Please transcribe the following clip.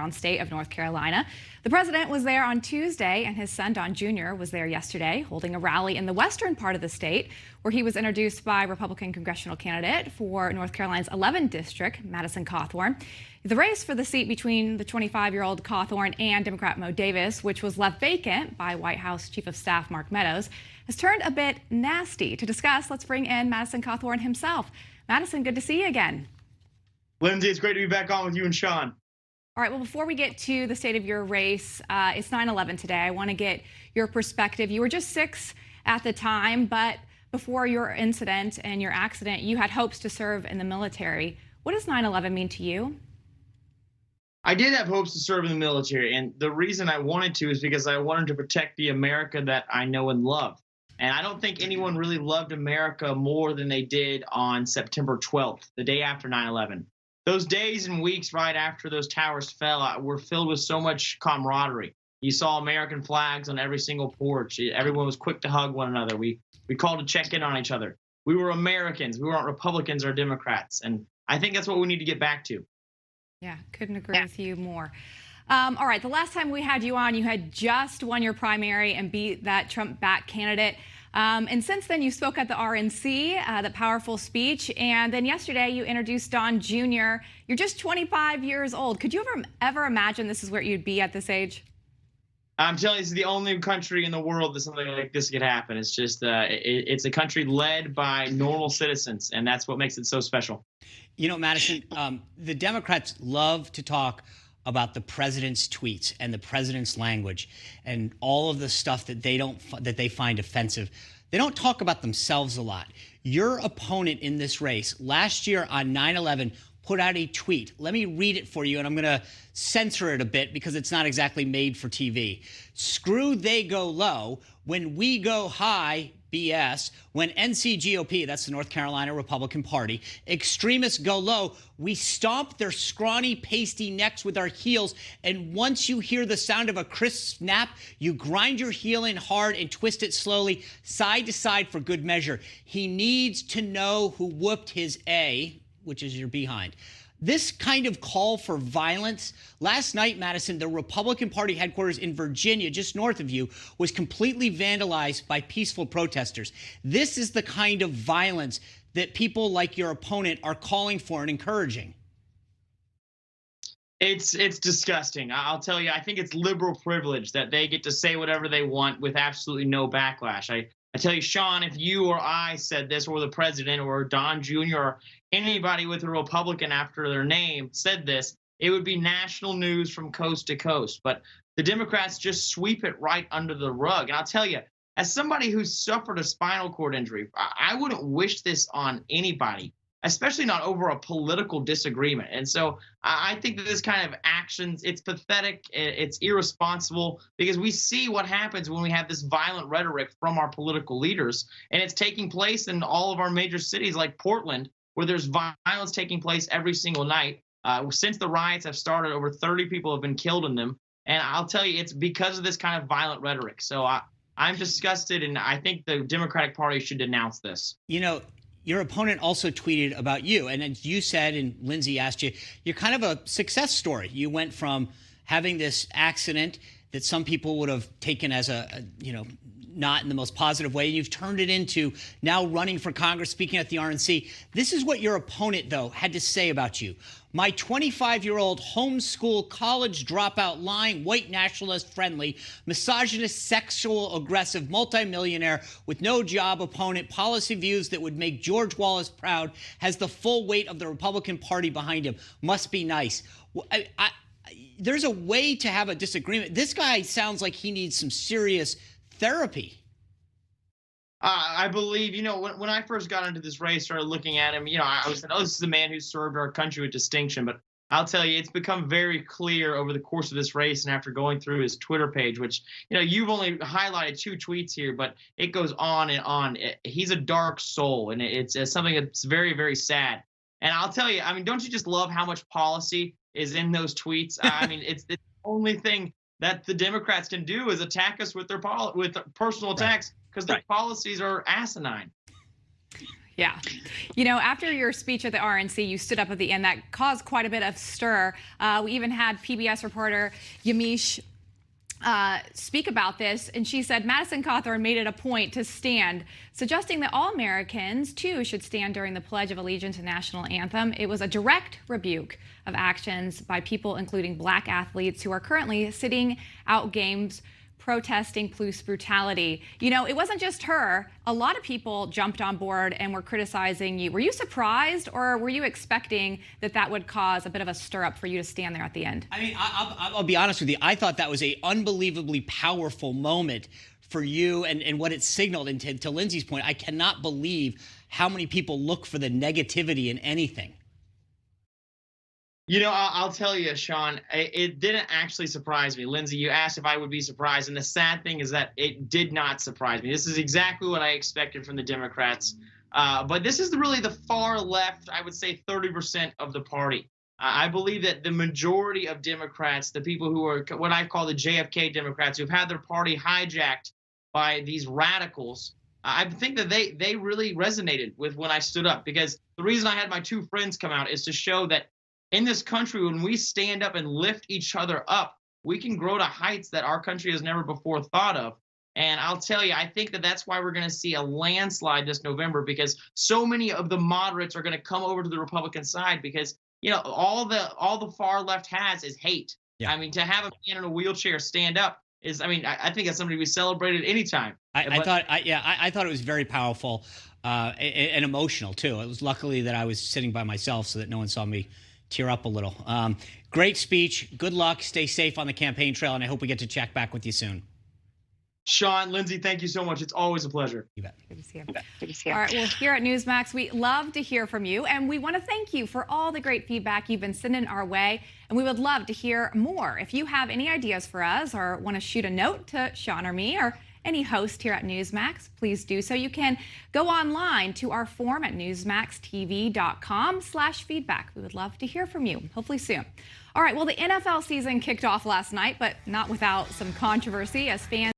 battleground state of North Carolina. The president was there on Tuesday, and his son, Don Jr., was there yesterday, holding a rally in the western part of the state, where he was introduced by Republican congressional candidate for North Carolina's 11th district, Madison Cawthorne. The race for the seat between the 25-year-old Cawthorne and Democrat Mo Davis, which was left vacant by White House Chief of Staff Mark Meadows, has turned a bit nasty. To discuss, let's bring in Madison Cawthorne himself. Madison, good to see you again. Lindsay, it's great to be back on with you and Sean. All right, well, before we get to the state of your race, it's 9/11 today. I want to get your perspective. You were just 6 at the time, but before your incident and your accident, you had hopes to serve in the military. What does 9/11 mean to you? I did have hopes to serve in the military, and the reason I wanted to is because I wanted to protect the America that I know and love. And I don't think anyone really loved America more than they did on September 12th, the day after 9/11. Those days and weeks right after those towers fell were filled with so much camaraderie. You saw American flags on every single porch. Everyone was quick to hug one another. We called to check in on each other. We were Americans. We weren't Republicans or Democrats. And I think that's what we need to get back to. Yeah, couldn't agree with you more. All right, the last time we had you on, you had just won your primary and beat that Trump-backed candidate. And since then, you spoke at the RNC, the powerful speech. And then yesterday, you introduced Don Jr. You're just 25 years old. Could you ever imagine this is where you'd be at this age? I'm telling you, this is the only country in the world that something like this could happen. It's just, it's a country led by normal citizens, and that's what makes it so special. You know, Madison, the Democrats love to talk about the president's tweets and the president's language and all of the stuff that they find offensive. They don't talk about themselves a lot. Your opponent in this race last year on 9/11 put out a tweet. Let me read it for you, and I'm going to censor it a bit because it's not exactly made for TV. Screw they go low when we go high, BS. When NCGOP, that's the North Carolina Republican Party, extremists go low, we stomp their scrawny, pasty necks with our heels, and once you hear the sound of a crisp snap, you grind your heel in hard and twist it slowly, side to side for good measure. He needs to know who whooped his A, which is your behind. This kind of call for violence. Last night, Madison, the Republican Party headquarters in Virginia, just north of you, was completely vandalized by peaceful protesters. This is the kind of violence that people like your opponent are calling for and encouraging. It's disgusting. I'll tell you, I think it's liberal privilege that they get to say whatever they want with absolutely no backlash. I tell you, Sean, if you or I said this, or the president, or Don Jr., or anybody with a Republican after their name said this, it would be national news from coast to coast. But the Democrats just sweep it right under the rug. And I'll tell you, as somebody who's suffered a spinal cord injury, I wouldn't wish this on anybody, especially not over a political disagreement. And so I think that this kind of actions, it's pathetic, it's irresponsible, because we see what happens when we have this violent rhetoric from our political leaders. And it's taking place in all of our major cities like Portland, where there's violence taking place every single night. Since the riots have started, over 30 people have been killed in them. And I'll tell you, it's because of this kind of violent rhetoric. So I'm disgusted, and I think the Democratic Party should denounce this. You know, your opponent also tweeted about you, and as you said, and Lindsay asked you, you're kind of a success story. You went from having this accident that some people would have taken as not in the most positive way. You've turned it into now running for Congress, speaking at the RNC. This is what your opponent, though, had to say about you. My 25-year-old homeschool college dropout, lying, white nationalist friendly, misogynist, sexual aggressive, multimillionaire with no job opponent, policy views that would make George Wallace proud, has the full weight of the Republican Party behind him. Must be nice. There's a way to have a disagreement. This guy sounds like he needs some serious therapy. I believe, when I first got into this race, started looking at him, I was saying, oh, this is a man who served our country with distinction. But I'll tell you, it's become very clear over the course of this race, and after going through his Twitter page, which, you've only highlighted 2 tweets here, but it goes on and on. He's a dark soul, and it's something that's very, very sad. And I'll tell you, don't you just love how much policy is in those tweets? It's the only thing that the Democrats can do is attack us with their personal attacks, because their policies are asinine. Yeah. You know, after your speech at the RNC, you stood up at the end. That caused quite a bit of stir. We even had PBS reporter Yamiche speak about this, and she said Madison Cawthorne made it a point to stand, suggesting that all Americans, too, should stand during the Pledge of Allegiance and National Anthem. It was a direct rebuke of actions by people, including black athletes, who are currently sitting out games protesting police brutality. You know, it wasn't just her. A lot of people jumped on board and were criticizing you. Were you surprised, or were you expecting that that would cause a bit of a stir up for you to stand there at the end? I mean, I'll be honest with you. I thought that was an unbelievably powerful moment for you and what it signaled. And to Lindsay's point, I cannot believe how many people look for the negativity in anything. You know, I'll tell you, Sean, it didn't actually surprise me. Lindsay, you asked if I would be surprised, and the sad thing is that it did not surprise me. This is exactly what I expected from the Democrats. But this is really the far left, I would say 30% of the party. I believe that the majority of Democrats, the people who are what I call the JFK Democrats, who've had their party hijacked by these radicals, I think that they really resonated with when I stood up, because the reason I had my two friends come out is to show that in this country, when we stand up and lift each other up, we can grow to heights that our country has never before thought of. And I'll tell you, I think that that's why we're going to see a landslide this November, because so many of the moderates are going to come over to the Republican side, because, you know, all the far left has is hate. Yeah. I mean, to have a man in a wheelchair stand up is, I mean, I think that's something we celebrated anytime. I thought it was very powerful and emotional too. It was luckily that I was sitting by myself so that no one saw me tear up a little. Great speech. Good luck. Stay safe on the campaign trail, and I hope we get to check back with you soon. Sean, Lindsay, thank you so much. It's always a pleasure. You bet. Good to see you. All right, well, here at Newsmax, we love to hear from you, and we want to thank you for all the great feedback you've been sending our way, and we would love to hear more. If you have any ideas for us or want to shoot a note to Sean or me or any host here at Newsmax, please do so. You can go online to our form at newsmaxtv.com/feedback. We would love to hear from you, hopefully soon. All right, well, the NFL season kicked off last night, but not without some controversy as fans